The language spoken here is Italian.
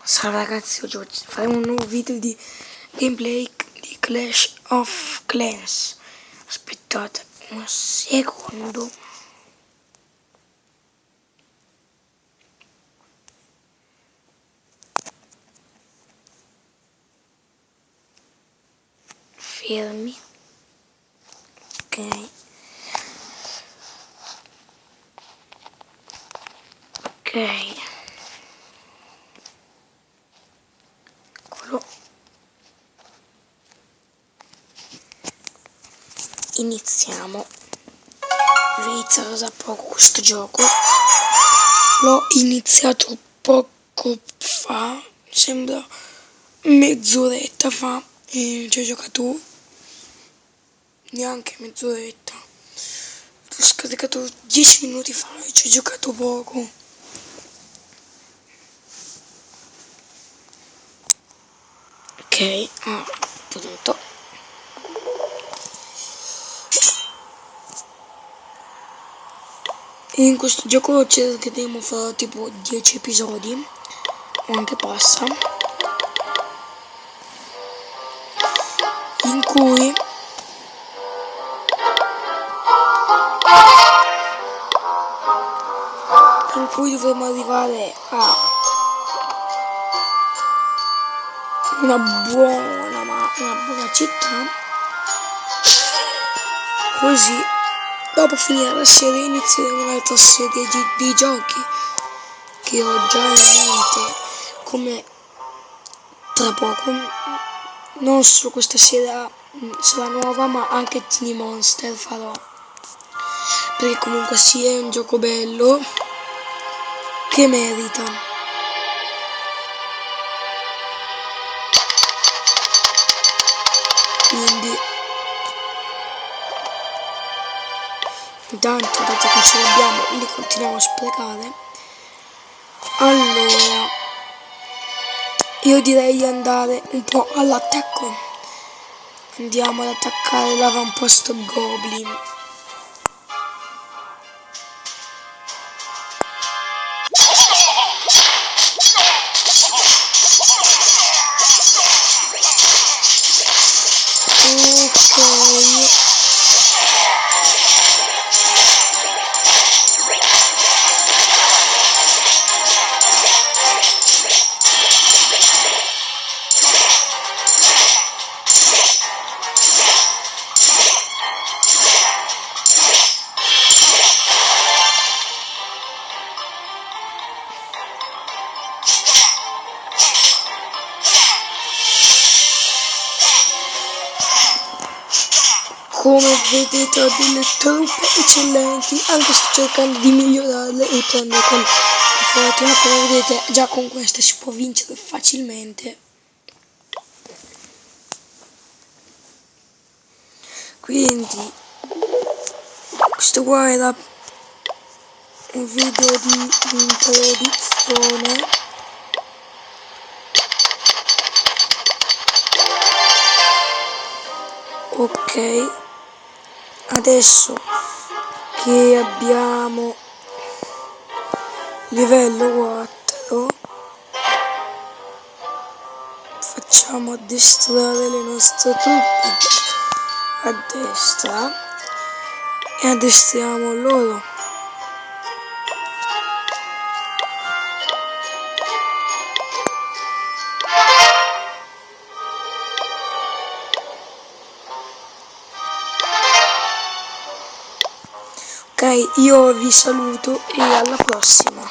Salve ragazzi, oggi faremo un nuovo video di gameplay di Clash of Clans. Aspettate un secondo. Fermi. Ok. Eccolo. Iniziamo. Ho iniziato da poco questo gioco. L'ho iniziato poco fa, sembra mezz'oretta fa, e ci ho giocato neanche mezz'oretta. L'ho scaricato 10 minuti fa e ci ho giocato poco. Ok, pronto. In questo gioco cercheremo fare tipo 10 episodi, o anche passa, in cui dovremo arrivare a una buona città, così dopo finire la serie inizieremo un'altra serie di giochi che ho già in mente, come tra poco, non solo questa sera sarà nuova, ma anche Tiny Monster farò, perché comunque sia è un gioco bello che merita. Quindi intanto, dato che ce l'abbiamo, li continuiamo a sprecare. Allora, io direi di andare un po' all'attacco. Andiamo ad attaccare l'avamposto Goblin. Come vedete ho delle truppe eccellenti, anche sto cercando di migliorarle e prendere quelle più forti, ma come vedete già con queste si può vincere facilmente. Quindi questo qua era un video di introduzione. Ok, adesso che abbiamo livello 4 facciamo addestrare le nostre truppe a destra e addestriamo loro. Ok, io vi saluto e alla prossima.